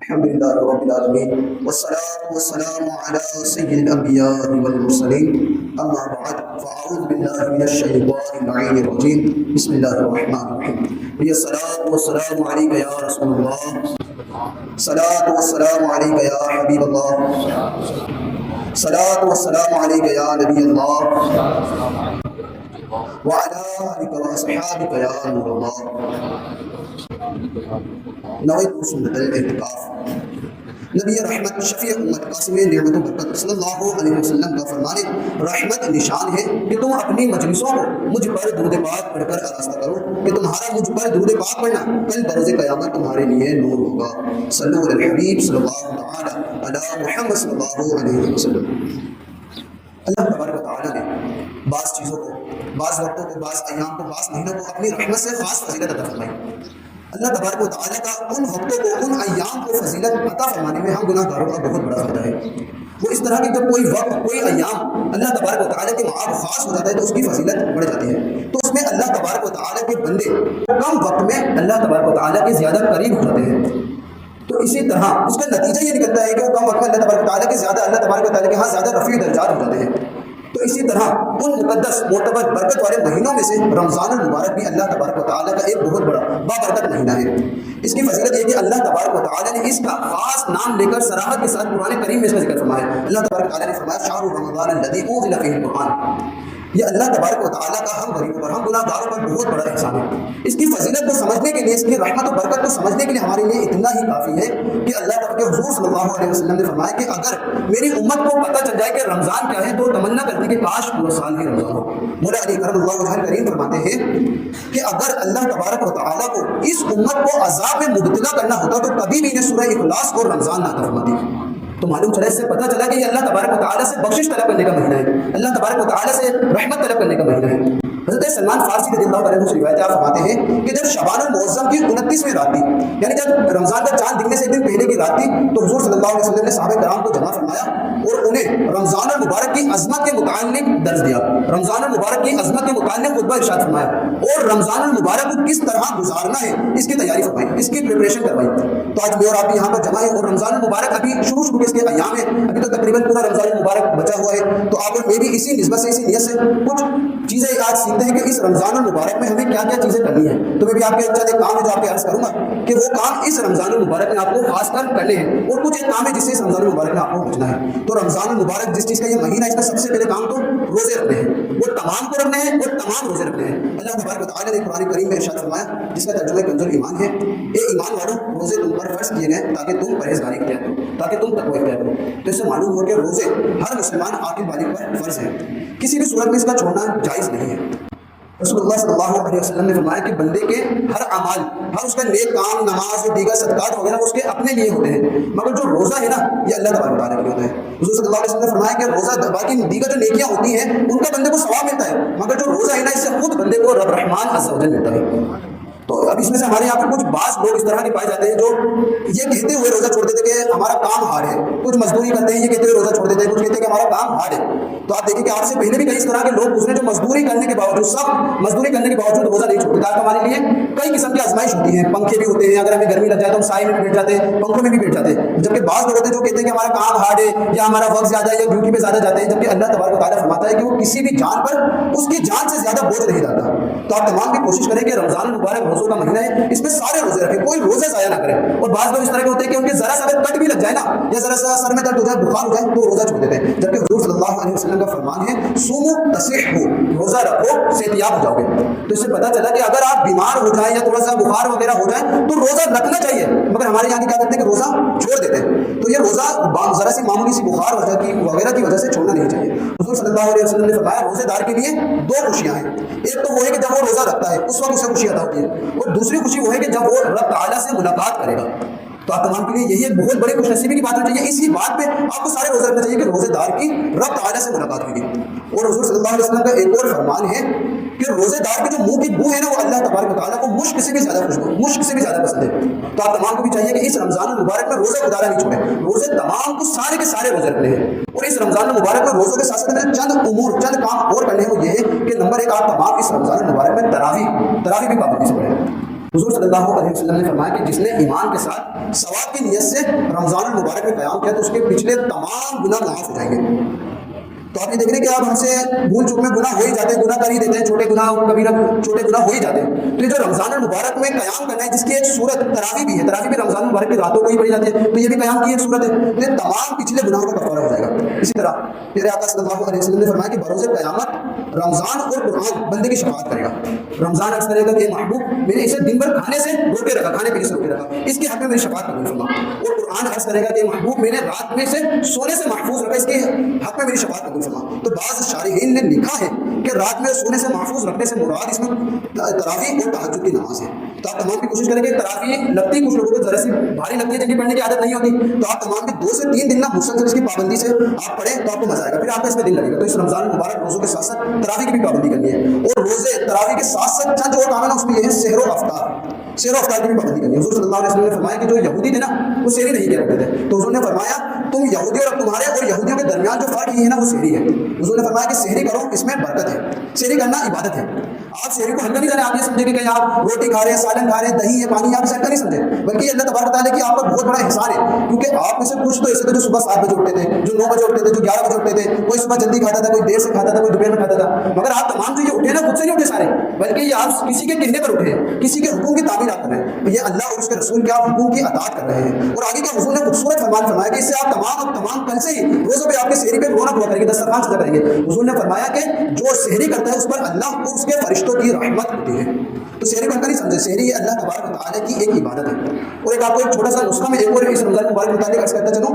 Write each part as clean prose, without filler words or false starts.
الحمد لله رب العالمين والصلاة والسلام على سيد الأنبياء والمرسلين أما بعد فأعوذ بالله من الشيطان اللعين الرجيم بسم الله الرحمن الرحيم هي الصلاة والسلام عليك يا رسول الله صلاة والسلام عليك يا حبيب الله صلاة والسلام عليك يا نبي الله وعلى آلك وأصحابك يا نور الله نویت سنت الاعتکاف نبی رحمت شفیع امت قاسم نعمت و برکت صلی اللہ علیہ وسلم کا فرمانے رحمت نشان ہے کہ تم اپنی مجلسوں کو مجھ پر درود پاک پڑھ کر آراستہ کرو کہ تمہارا مجھ پر درود پاک پڑھنا کل بروز قیامت تمہارے لیے نور ہوگا صلو علی الحبیب صلی اللہ تعالی علی محمد صلی اللہ علیہ وسلم۔ اللہ تبارک و تعالیٰ نے بعض چیزوں کو، بعض وقتوں کو، بعض ایام کو، بعض مہینوں کو اپنی رحمت سے خاص فضیلت عطا فرمائی۔ اللہ تبارک و تعالیٰ کا ان وقتوں کو، ان ایام کو فضیلت عطا فرمانے میں ہم گناہ گاروں کا بہت بڑا فائدہ ہے۔ وہ اس طرح کہ جب کوئی وقت، کوئی ایام اللہ تبارک و تعالیٰ کے معاب خاص ہو جاتا ہے تو اس کی فضیلت بڑھ جاتی ہے، تو اس میں اللہ تبارک و تعالیٰ کے بندے کم وقت میں اللہ تبارک و تعالیٰ کے زیادہ قریب ہو جاتے ہیں۔ تو اسی طرح اس کا نتیجہ یہ نکلتا ہے کہ وہ کم وقت میں اللہ تبارک و تعالیٰ کے زیادہ، اللہ تبارک و تعالیٰ کے ہاں زیادہ رفیع درجات ہو جاتے ہیں۔ تو اسی طرح ان مقدس معتبر برکت والے مہینوں میں سے رمضان المبارک بھی اللہ تبارک و تعالیٰ کا ایک بہت بڑا بابرکت مہینہ ہے۔ اس کی فضیلت یہ کہ اللہ تبارک و تعالیٰ نے اس کا خاص نام لے کر صراحت کے ساتھ قرآن کریم میں اس کا ذکر فرمایا۔ اللہ تبارک و تعالیٰ نے فرمایا شہر رمضان الذی انزل فیہ القرآن۔ یہ اللہ تبارک و تعالیٰ کا ہم غریبوں پر، ہم گناہ گاروں پر بہت بڑا احسان ہے۔ اس کی فضیلت کو سمجھنے کے لیے، اس کی رحمت و برکت کو سمجھنے کے لیے ہمارے لیے اتنا ہی کافی ہے کہ اللہ تعالیٰ کے حضور صلی اللہ علیہ وسلم نے فرمایا کہ اگر میری امت کو پتہ چل جائے کہ رمضان کیا ہے تو تمنا کرتی کہ کاش پورا سال ہی رمضان ہو۔ مولا علی کرم اللہ وجہہ کریم فرماتے ہیں کہ اگر اللہ تبارک و تعالیٰ کو اس امت کو عذاب میں مبتلا کرنا ہوتا تو کبھی بھی انہیں سورہ اخلاص اور رمضان نہ فرماتی۔ تو معلوم چلا، اس سے پتہ چلا کہ یہ اللہ تبارک و تعالیٰ سے بخشش طلب کرنے کا مہینہ ہے، اللہ تبارک و تعالیٰ سے رحمت طلب کرنے کا مہینہ ہے۔ حضرت سلمان فارسی رضی اللہ عنہ سے روایت آپ فرماتے ہیں کہ جب شعبان المعظم کی 29ویں رات تھی، یعنی جب رمضان کا چاند دکھنے سے ایک دن پہلے کی رات تھی، تو حضور صلی اللہ علیہ وسلم نے صحابہ کرام کو جمع فرمایا اور انہیں رمضان المبارک کی عظمت کے متعلق درس دیا، رمضان المبارک کی عظمت کے متعلق خطبہ ارشاد فرمایا اور رمضان المبارک کو کس طرح گزارنا ہے اس کی تیاری فرمائی، اس کی پریپریشن کروائی۔ تو آج میں اور آپ یہاں پر جمع ہیں اور رمضان المبارک ابھی شروع کے اس کے ایام ہے، ابھی تو تقریباً پورا رمضان المبارک بچا ہوا ہے، تو آپ اور میں بھی اسی نسبت سے، اسی نیت سے کچھ چیزیں آج سیکھتے ہیں کہ اس رمضان المبارک میں ہمیں کیا کیا چیزیں کرنی ہیں۔ تو میں بھی آپ کے چند ایک کام ہے جو آپ کے عرض کروں گا کہ وہ کام اس رمضان المبارک میں آپ کو خاص کر کرنے ہیں، اور کچھ ایک کام ہے جس سے اس رمضان المبارک میں آپ کو بچنا ہے۔ تو رمضان المبارک جس چیز کا یہ مہینہ ہے، اس کا سب سے پہلے کام تو روزے رکھنے ہیں، وہ تمام کو رکھنے ہیں اور تمام روزے رکھنے ہیں۔ اللہ تبارک و تعالیٰ نے قرآن کریم میں ارشاد فرمایا جس کا ترجمہ کنز الایمان ہے، اے ایمان والوں روزے تم پر فرض کیے گئے تاکہ تم پرہیزگاری کیا کرو، تاکہ تم تقوی کیا کرو۔ تو اس سے معلوم ہو کہ روزے ہر مسلمان عاقل بالغ پر فرض ہیں، کسی بھی صورت میں اس کا چھوڑنا جائز نہیں ہے۔ رسول اللہ صلی اللہ علیہ وسلم نے فرمایا کہ بندے کے ہر اعمال، ہر اس کا نیک کام، نماز اور دیگر صدقات وغیرہ اس کے اپنے لیے ہوتے ہیں، مگر جو روزہ ہے نا یہ اللہ تبارک و تعالیٰ کے لیے ہوتا ہے۔ حضور صلی اللہ علیہ وسلم نے فرمایا کہ روزہ، باقی دیگر جو نیکیاں ہوتی ہیں ان کا بندے کو ثواب ملتا ہے، مگر جو روزہ ہے نا اس سے خود بندے کو رب رحمان عز و جل ملتا ہے۔ تو اب اس میں سے ہمارے یہاں پر کچھ بعض لوگ اس طرح کے پائے جاتے ہیں جو یہ کہتے ہوئے روزہ چھوڑ دیتے کہ ہمارا کام ہارڈ ہے، کچھ مزدوری کرتے ہیں یہ کہتے ہوئے روزہ چھوڑ دیتے ہیں، کچھ کہتے ہیں کہ ہمارا کام ہارڈ ہے۔ تو آپ دیکھیں کہ آپ سے پہلے بھی کئی اس طرح کے لوگ گزرے جو مزدوری کرنے کے باوجود، سب مزدوری کرنے کے باوجود روزہ نہیں چھوڑتے۔ آج ہمارے لیے کئی قسم کی آزمائش ہوتی ہیں، پنکھے بھی ہوتے ہیں، اگر ہمیں گرمی لگ جائے تو ہم سائے میں بھی بیٹھ جاتے ہیں، پنکھوں میں بھی بیٹھ جاتے ہیں، جبکہ بعض لوگ ہوتے ہیں جو کہتے ہیں کہ ہمارا کام ہارڈ ہے یا ہمارا وقت زیادہ ہے یا ڈیوٹی پہ زیادہ جاتے ہیں، جبکہ اللہ تبارک و تعالیٰ فرماتا ہے کہ وہ کسی بھی جان پر اس کی جان سے زیادہ بوجھ نہیں ڈالتا۔ تو آپ تمام بھی کوشش کریں کہ رمضان المبارک روزوں کا مہینہ ہے، اس میں سارے روزے رکھیں، کوئی روزے ضائع نہ کریں۔ اور بعض لوگ اس طرح کے ہوتے ہیں کہ ان کے ذرا سا کٹ بھی لگ جائے نا یا ذرا سا سر میں درد ہو جائے، بخار ہو جائے تو روزہ چھوڑ دیتے ہیں، جبکہ حضور صلی اللہ علیہ وسلم کا فرمان ہے صوموا تصحوا، روزہ رکھو صحتیاب ہو جاؤ گے۔ تو اس سے پتہ چلا کہ اگر آپ بیمار ہو جائیں یا تھوڑا سا بخار وغیرہ ہو جائے تو روزہ رکھنا چاہیے، مگر ہمارے یہاں کیا کرتے ہیں کہ روزہ چھوڑ دیتے ہیں۔ تو یہ روزہ ذرا سی معمولی سی بخار وغیرہ کی وجہ سے چھوڑنا نہیں چاہیے۔ حضور صلی اللہ علیہ وسلم نے فرمایا روزے دار کے لیے دو خوشیاں ہیں، ایک تو وہ ہے کہ جب وہ روزہ رکھتا ہے اس وقت اسے خوشی عطا ہوتی ہے، اور دوسری خوشی وہ ہے کہ جب وہ رب تعالیٰ سے ملاقات کرے گا۔ تو آپ تمام کے لیے یہی ایک بہت بڑی خوش نصیبی کی بات ہونی چاہیے، اسی بات پہ آپ کو سارے روزے رکھنا چاہیے کہ روزے دار کی رب تعالیٰ سے ملاقات ہوگی۔ اور حضور صلی اللہ علیہ وسلم کا ایک اور فرمان ہے کہ روزے دار کی جو منہ کی بو ہے نا وہ اللہ تبارک و تعالیٰ کو مشک سے بھی زیادہ خوشبو، مشک سے بھی زیادہ پسند ہے۔ تو آپ تمام کو بھی چاہیے کہ اس رمضان المبارک میں روزہ گزارا نہیں چھوڑیں، روزے تمام کو سارے کے سارے روزے رکھنے ہیں۔ اور اس رمضان المبارک میں روزوں کے ساتھ ساتھ میں چند امور، چند کام اور کرنے ہیں، وہ یہ ہے کہ نمبر ایک آپ تمام اس رمضان المبارک میں تراویح بھی پابندی سے پڑھیں۔ حضور صلی اللہ علیہ وسلم نے فرمایا کہ جس نے ایمان کے ساتھ ثواب کی نیت سے رمضان المبارک میں قیام کیا تو اس کے پچھلے تمام گناہ معاف ہو جائیں گے. تو آپ یہ دیکھ رہے ہیں کہ آپ ہم سے بھول چوک میں گناہ ہو ہی جاتے ہیں, گناہ کر ہی دیتے ہیں, چھوٹے گناہ کبیرہ چھوٹے گناہ ہو ہی جاتے ہیں. تو یہ جو رمضان المبارک میں قیام کرنا ہے جس کی ایک صورت تراویح بھی ہے, تراویح بھی رمضان المبارک کی راتوں کو ہی پڑھی جاتی ہے, تو یہ بھی قیام کی ایک صورت ہے. تو یہ تمام پچھلے گناہوں کا کفارہ ہو جائے گا. اسی طرح میرے آقا صلی اللہ علیہ وسلم نے فرمایا کہ بروز قیامت رمضان اور قرآن بندے کی شفاعت کرے گا. رمضان عرض کرے گا کہ محبوب میں نے اسے دن بھر کھانے سے روکے رکھا, کھانے پینے سے روکے رکھا, اس کے حق میں میری شفاعت قبول فرما. اور قرآن عرض کرے گا کہ محبوب میں نے رات میں سے سونے سے محفوظ رکھا, اس کے حق میں میری شفاعت قبول فرما. تو بعض شارحین نے لکھا ہے کہ رات میں سونے سے محفوظ رکھنے سے مراد اس میں تراویح اور تہجد کی نماز ہے. تو آپ تمام بھی کوشش کریں کہ تراویح لگتی کچھ لوگوں کو ذرا سی بھاری لگتی ہے, جن کی پڑھنے کی عادت نہیں ہوتی, تو آپ تمام بھی 2 سے 3 دن مسلسل اس کی پابندی سے آپ پڑھیں تو آپ کو مزہ آئے گا, پھر آپ کا اس میں دل لگے گا. تو اس رمضان المبارک روزوں کے ساتھ ساتھ تراویح کی بھی پابندی کرنی ہے. اور روزے تراویح کے ساتھ ساتھ چند جو کام ہے نا اس میں یہ ہے سحر و افطار, سحر و افطار کی بھی پابندی کرنی ہے. حضور صلی اللہ علیہ وسلم نے فرمایا کہ جو یہودی تھے نا وہ سحری نہیں کیا کرتے تھے, تو حضور نے فرمایا تم یہودی اور تمہارے اور یہودیوں کے درمیان جو فرق یہ ہے نا وہ سحری ہے. حضور نے فرمایا کہ سحری کرو, اس میں برکت ہے, سحری کرنا عبادت ہے. آپ سحری کو ہلکا نہیں جانے, آپ یہ سمجھے کہ آپ روٹی کھا رہے ہیں, سالن کھا رہے ہیں, دہی ہے, پانی, آپ اسے ہلکا نہیں سمجھے, بلکہ یہ اللہ تبارک و تعالیٰ کی آپ کا بہت بڑا احسان ہے. کیونکہ آپ میں سے کچھ تو ایسے تھے جو صبح 7 بجے اٹھتے تھے, جو 9 بجے اٹھتے تھے, جو 11 بجے اٹھتے تھے, کوئی صبح جلدی کھاتا تھا, کوئی دیر سے کھاتا تھا, کوئی دوپہر میں کھاتا تھا. مگر آپ تمام جو یہ اٹھے نا خود سے نہیں اٹھے سارے, بلکہ یہ آپ کسی کے کہنے پر اٹھے, کسی کے حکم کی تعمیر آپ کر رہے ہیں. یہ اللہ اور اس کے رسول کے آپ حکم کی اطاعت کر رہے ہیں. اور آگے کیا حضور نے خوبصورت فرمان فرمایا کہ اس سے آپ تمام کل سے ہی روزوں پہ آپ کے سحری پہ رونق ہوا کرے گی, دسترخوان سجا کریں گے. حضور نے فرمایا کہ جو سحری کرتا ہے اس پر اللہ اور اس کے فرشتوں کی رحمت ہوتی ہے. تو سحری کو ہلکا نہیں سمجھے, سحری یہ اللہ تبارک و تعالیٰ کی ایک عبادت ہے. اور ایک آپ کو ایک چھوٹا سا نسخہ میں ایک اور اس رمضان المبارک متعلق عرض کرتا چلوں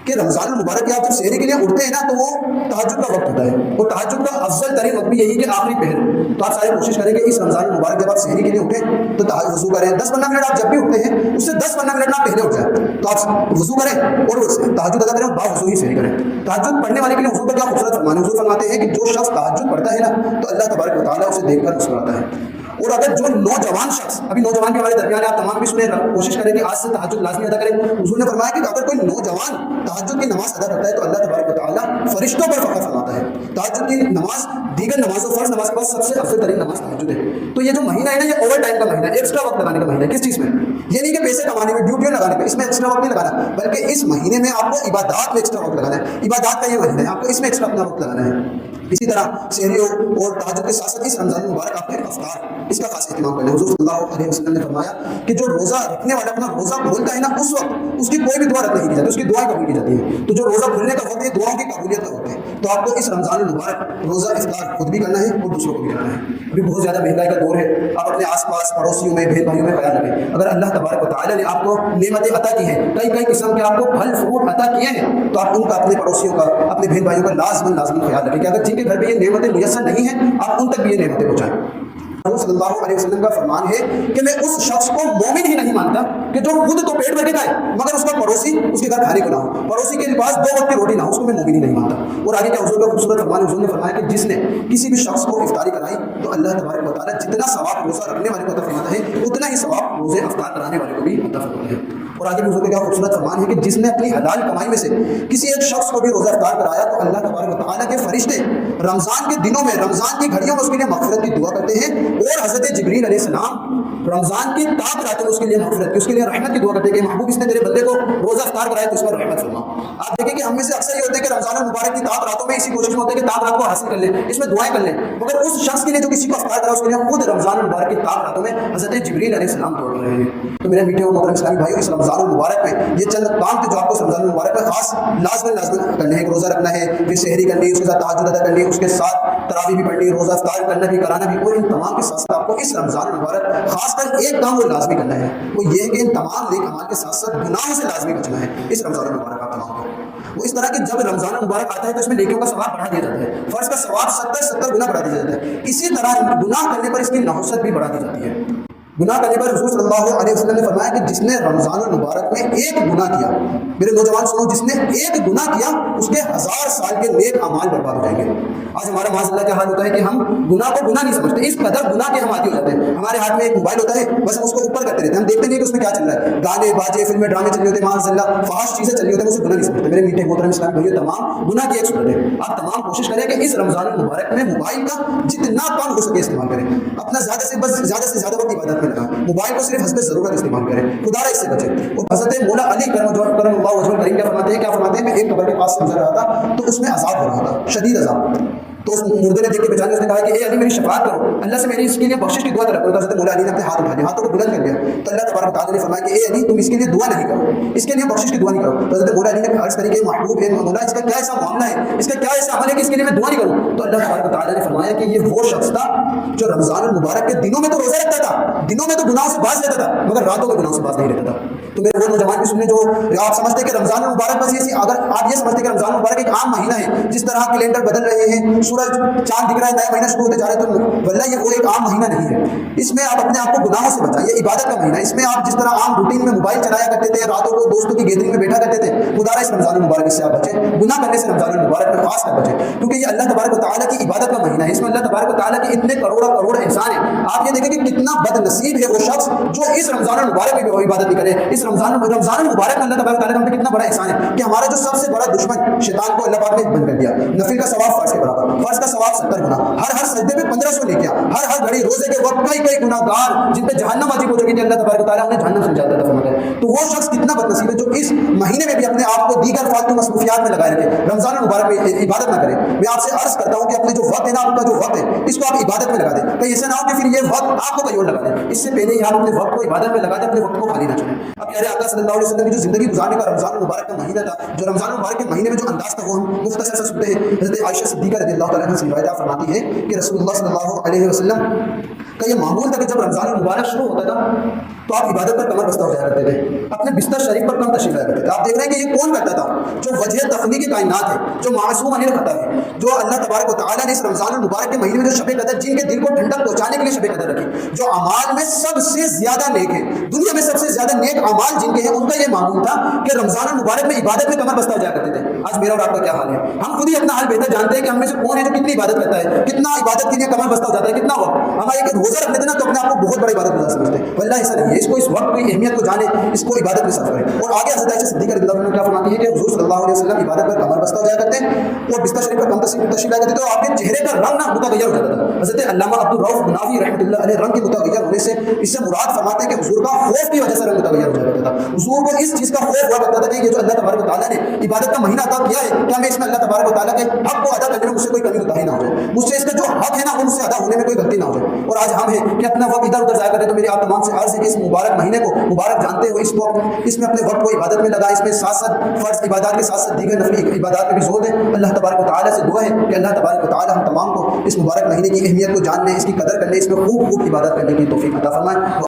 کہ رمضان المبارک کے آپ جب سحری کے لیے اٹھتے ہیں نا تو وہ تہجد کا وقت ہوتا ہے, اور تہجد کا افضل ترین وقت بھی یہی کہ آخری پہر. تو آپ سارے کوشش کریں کہ اس رمضان المبارک جب آپ سحری کے لیے اٹھیں تو وضو کریں, 10-15 منٹ آپ جب بھی اٹھتے ہیں اس سے 10-15 منٹ نہ پہلے اٹھ جائیں, تو آپ وضو کریں اور تہجد ادا کریں, با وضو ہی سحری کریں. تہجد پڑھنے والے کے لیے حضور کا کیا خوبصورت فرمان ہے. حضور فرماتے ہیں کہ جو شخص تہجد پڑھتا ہے نا تو اللہ تبارک و تعالیٰ اسے دیکھ کر مسکراتا ہے. اور اگر جو نوجوان شخص, ابھی نوجوان کے ہمارے درمیان آپ تمام بھی سنیں, کوشش کریں کہ آج سے تہجد لازمی ادا کریں. حضور نے فرمایا کہ اگر کوئی نوجوان تہجد کی نماز ادا کرتا ہے تو اللہ تبارک و تعالیٰ فرشتوں پر فخر فرماتا ہے. تہجد کی نماز دیگر نمازوں, فرض نماز کے بعد سب سے افضل ترین نماز تہجد ہے. تو یہ جو مہینہ ہے نا یہ اوور ٹائم کا مہینہ ہے, ایکسٹرا وقت لگانے کا مہینہ ہے. کس چیز میں؟ یہ نہیں کہ پیسے کمانے میں, ڈیوٹیوں لگانے پہ, اس میں ایکسٹرا وقت نہیں لگانا, بلکہ اس مہینے میں آپ کو عبادات میں ایکسٹرا وقت لگانا ہے. عبادات کا یہ مہینہ ہے, آپ کو اس میں ایکسٹرا اپنا وقت لگانا ہے. اسی طرح سحریوں اور تہجد کے ساتھ ساتھ اس رمضان المبارک آپ نے افطار, اس کا خاص اہتمام کرنا ہے. حضور صلی اللہ علیہ وسلم نے فرمایا کہ جو روزہ رکھنے والا اپنا روزہ کھولتا ہے نا اس وقت اس کی کوئی بھی دعا رد نہیں کی جاتی, اس کی دعائیں قبول کی جاتی ہیں. تو جو روزہ کھولنے کا وقت ہے دعاؤں کی قبولیت کا وقت ہے. تو آپ کو اس رمضان المبارک روزہ افطار خود بھی کرنا ہے اور دوسروں کو بھی کرنا ہے. ابھی بہت زیادہ مہنگائی کا دور ہے, آپ اپنے آس پاس پڑوسیوں میں, بہن بھائیوں میں خیال رکھیں. اگر اللہ تبارک و تعالیٰ نے آپ کو نعمتیں عطا کی ہیں, کئی قسم کے آپ کو پھل فروٹ عطا کیے ہیں, تو آپ ان کا اپنے پڑوسیوں کا, اپنے بہن بھائیوں کا لازمی خیال رکھیں کہ اگر جن کے گھر پہ یہ نعمتیں میسر نہیں ہیں آپ ان تک بھی یہ نعمتیں پہنچائیں. حضور صلی اللہ علیہ وسلم کا فرمان ہے کہ میں اس شخص کو مومن ہی نہیں مانتا کہ جو خود تو پیٹ بھر کے کھائے مگر اس کا پڑوسی اس کے گھر کھانے کو نہ ہو, پڑوسی کے پاس 2 وقت کی روٹی نہ ہو, اس کو میں مومن ہی نہیں مانتا. اور آگے کیا حضور کا خوبصورت فرمان, حضور نے فرمایا کہ جس نے کسی بھی شخص کو افطاری کرائی تو اللہ تبارک و تعالیٰ جتنا ثواب روزہ رکھنے والے کو عطا فرماتا ہے اتنا ہی ثواب روزے افطار کرانے والے کو بھی عطا فرماتا ہے. اور آگے حضور کا کیا خوبصورت فرمان ہے کہ جس نے اپنی حلال کمائی میں سے کسی ایک شخص کو بھی روزہ افطار کرایا تو اللہ تبارک و تعالیٰ کے فرشتے رمضان کے دنوں میں, رمضان کی گھڑیوں میں اس کے لیے مغفرت کی دعا کرتے ہیں. اور حضرت جبریل علیہ السلام رمضان کی تاب راتوں میں اس کے لیے مغفرت کی, اس کے لیے رحمت کی دعا کرتے ہیں کہ محبوب اس نے تیرے بندے کو روزہ افطار کرایا تو اس پر رحمت فرما. آپ دیکھیں کہ ہم میں سے اکثر یہ ہوتے ہیں کہ رمضان المبارک کی تاب راتوں میں اسی کوشش میں ہوتے ہیں کہ تاب رات کو حاصل کر لیں, اس میں دعائیں کر لیں, مگر اس شخص کے لیے جو کسی کو افطار کرا اس کے لیے خود رمضان المبارک کی تاب راتوں میں حضرت جبریل علیہ السلام دوڑ رہے ہیں. تو میرے میٹھے اور محترم اسلامی بھائیوں, اس رمضان المبارک میں یہ چند کام تھے جو آپ کو رمضان المبارک میں خاص لازم کرنے ہیں. روزہ رکھنا ہے, پھر سحری کرنی ہے, اس کے ساتھ تہجد ادا کرنی ہے, اس کے ساتھ تراویح بھی پڑھنی ہے, روزہ افطار کرنا بھی, کرانا بھی. اور ان تمام کے ساتھ ساتھ آپ کو اس رمضان المبارک خاص کر ایک کام وہ لازمی کرنا ہے, وہ یہ ہے کہ ان تمام نیک اعمال کے ساتھ ساتھ گناہوں سے لازمی بچنا ہے اس رمضان المبارک آپ تمام کو. وہ اس طرح کہ جب رمضان المبارک آتا ہے تو اس میں نیکیوں کا ثواب بڑھا دیا جاتا ہے, فرض کا ثواب 70 گنا بڑھا دیا جاتا ہے. اسی طرح گناہ کرنے پر اس کی نحوست بھی بڑھا دی جاتی ہے. گناہ کرنے پر حضور صلی اللہ علیہ وسلم نے فرمایا کہ جس نے رمضان المبارک میں ایک گناہ کیا, میرے نوجوان سنو, جس نے ایک گناہ کیا اس کے 1000 سال کے نیک اعمال برباد ہو جائیں گے. آج ہمارا معاذ اللہ کا حال ہوتا ہے کہ ہم گناہ کو گناہ نہیں سمجھتے, اس قدر گناہ کے ہم عادی ہو جاتے ہیں. ہمارے ہاتھ میں ایک موبائل ہوتا ہے, بس ہم اس کو اوپر کرتے رہتے ہیں, ہم دیکھتے نہیں کہ اس میں کیا چل رہا ہے, گانے باجے فلمیں ڈرامے چل رہے ہوتے ہیں, معاذ اللہ فحش چیزیں چل رہی ہوتی ہیں, اسے گناہ نہیں سمجھتے. میرے میٹھے محترم اسلام بھائیو, تمام گناہ کی ایک صورت ہے. آپ تمام کوشش کریں کہ اس رمضان المبارک میں موبائل کا جتنا کم ہو سکے استعمال کریں, اپنا زیادہ سے زیادہ وقت عبادت میں میں لگائیں، موبائل کو صرف حسب ضرورت استعمال کریں، خدا را اس سے بچیں۔ اور حضرت مولا علی کرم اللہ وجہ الکریم کیا فرماتے ہیں، میں ایک قبر کے پاس سے گزر رہا تھا تو اس میں عذاب ہو رہا تھا، شدید عذاب۔ تو اس مردے نے دیکھ کے پہچانا، اس نے کہا کہ اے علی میری شفاعت کرو، اللہ سے میری اس کے لیے بخشش کی دعا کرو۔ حضرت مولا علی نے اپنے ہاتھ اٹھا لیا، ہاتھوں کو بلند کر لیا، تو اللہ تبارک و تعالیٰ نے فرمایا کہ اے علی تم اس کے لیے دعا نہیں کرو، اس کے لیے بخشش کی دعا نہیں کرو۔ تو حضرت مولا علی نے عرض کری کہ محبوب ہے مولا، اس کا کیا ایسا معاملہ ہے، اس کا کیا ایسا عمل ہے کہ اس کے لیے میں دعا نہیں کروں؟ تو اللہ تبارک و تعالیٰ نے فرمایا کہ یہ وہ شخص تھا جو رمضان المبارک کے دنوں میں تو روزہ رکھتا تھا، دنوں میں تو گناہوں سے باز رہتا تھا، مگر راتوں میں گناہوں سے باز نہیں رہتا تھا۔ تو میرے وہ نوجوان بھی سننے جو آپ سمجھتے کہ رمضان المبارک بس یہ، اگر آپ یہ سمجھتے کہ رمضان المبارک ایک عام مہینہ ہے، جس طرح کیلنڈر بدل رہے ہیں، سورج چاند دکھ رہا ہے، نیا مہینہ شروع ہوتے جا رہے ہیں، تو واللہ یہ وہ ایک عام مہینہ نہیں ہے۔ اس میں آپ اپنے آپ کو گناہوں سے بچائیں، یہ عبادت کا مہینہ ہے۔ اس میں آپ جس طرح عام روٹین میں موبائل چلایا کرتے تھے، راتوں کو دوستوں کی گیدرنگ میں بیٹھا کرتے تھے، خدا را اس رمضان المبارک سے آپ بچیں، گناہ کرنے سے رمضان المبارک میں خاص کر بچیں، کیونکہ یہ اللہ تبارک و تعالیٰ کی عبادت کا مہینہ ہے۔ اس میں اللہ تبارک و تعالیٰ کے اتنے کروڑ احسان ہیں۔ آپ یہ دیکھیں کہ کتنا بد نصیب ہے وہ شخص جو اس رمضان المبارک میں بھی عبادت نہیں کرے۔ اس رمضان المبارک میں اللہ تبارک و تعالیٰ کا ہم پہ کتنا بڑا احسان ہے کہ ہمارا جو سب سے بڑا دشمن شیطان کو اللہ پاک نے بند کر دیا۔ نفل کا ثواب فرض کے برابر، فرض کا ثواب 70 گنا، ہر سجدے میں 1500 لے کیا، ہر گھڑی روزے کے وقت کئی گناہ گار جن پہ جہنم واجب ہو چکی تھی، اللہ تبارک و تعالیٰ انہیں جہنم سے نجات عطا فرماتا ہے۔ تو وہ شخص کتنا بد نصیب ہے جو اس مہینے میں بھی اپنے آپ کو دیگر فالتو مصروفیات میں لگائے رکھے، رمضان المبارک میں عبادت نہ کرے۔ میں آپ سے عرض کرتا ہوں کہ اپنے جو وقت ہے نا، آپ کا جو وقت ہے اس کو آپ عبادت میں لگا دیں، کہیں ایسا نہ ہو کہ پھر یہ وقت آپ کو کہیں اور لگا دیں۔ اس سے پہلے ہی آپ اپنے وقت کو عبادت میں لگا دیں، اپنے وقت کو خالی نہ چھوڑیں۔ اب پیارے آقا صلی اللہ علیہ وسلم کی جو زندگی گزارنے کا رمضان المبارک کا مہینہ تھا، جو رمضان المبارک کے مہینے میں جو انداز تھا وہ ہم مختصر سے سنتے ہیں۔ حضرت عائشہ صدیقہ رضی اللہ تعالیٰ عنہا سے روایت فرماتی ہے کہ رسول اللہ صلی اللہ علیہ وسلم کا یہ معمول تھا کہ جب رمضان المبارک شروع ہوتا تھا تو آپ عبادت پر کمر بستہ ہو جایا کرتے تھے، اپنے بستر شریف پر کم تشریف لایا کرتے تھے۔ آپ دیکھ رہے ہیں کہ یہ کون کرتا تھا؟ جو وجہ تخلیق کائنات ہے، جو معصوم عن الخطا ہے، جو اللہ تبارک و تعالیٰ نے اس رمضان المبارک کے مہینے میں جو شب قدر، جن کے دل کو ٹھنڈک پہنچانے کے لیے شب قدر رکھی، جو اعمال میں سب سے زیادہ نیک ہے، دنیا میں سب سے زیادہ نیک اعمال جن کے ہیں، ان کا یہ معمول تھا کہ رمضان المبارک میں عبادت میں کمر بستہ ہو جایا کرتے تھے۔ آج میرا اور آپ کا کیا حال ہے؟ ہم خود ہی اپنا حال بہتر جانتے ہیں کہ ہم میں سے کون ہے جو کتنی عبادت کرتا ہے، کتنا عبادت کے لیے کمر بستہ ہو جاتا ہے، کتنا وقت ہمارے ایک روزہ رکھ لیتے نا تو اپنے آپ کو بہت بڑی عبادت گزار سمجھتے ہیں۔ واللہ ایسا نہیں ہے، اس کو اس وقت کی اہمیت کو جانے، اس کو عبادت میں صرف کریں۔ اور آگے حضرت عائشہ صدیقہ رضی اللہ عنہا کیا فرماتی ہے کہ حضور صلی اللہ علیہ وسلم عبادت پر کمر بستہ ہو جایا کرتے ہیں اور بستر شریف پر کم تشریف لایا کرتے تھے، اور آپ کے چہرے کا رنگ نہ متغیر ہو جاتا تھا۔ حضرت علامہ عبدالرؤف مناوی رحمۃ اللہ علیہ رنگ کے متغیر ہونے سے اس سے مراد فرماتے ہیں کہ حضور کا خوف کی وجہ سے رنگ متغیر ہو جایا کرتا تھا۔ حضور کو اس چیز کا خوف ہوا کرتا تھا کہ یہ جو اللہ تبارک و تعالیٰ نے عبادت کا مہینہ عطا کیا ہے، کیا میں اس میں اللہ تبارک و تعالیٰ کے حق کو ادا کرنے میں مجھ سے کوئی کمی کوتاہی نہ ہو جائے، مجھ سے اس کا جو حق ہے نا وہ مجھ سے ادا ہونے میں کوئی غلطی نہ ہو جائے۔ اور آج ہم ہیں کہ اپنا وقت ادھر ادھر ضائع کریں، تو میری آپ تمام سے عرض ہے کہ اس مبارک مہینے کو مبارک جانتے ہوئے اس میں اپنے وقت کو عبادت میں لگائیں، اس میں ساتھ ساتھ فرض عبادات کے ساتھ ساتھ دیگر نفلی عبادات میں بھی زور دیں۔ اللہ تبارک و تعالیٰ سے دعا ہے کہ اللہ تبارک و تعالیٰ ہم تمام کو اس مبارک مہینے کی اہمیت کو جاننے، اس کی قدر کرنے، اس میں خوب عبادت کرنے کی توفیق عطا فرمائے۔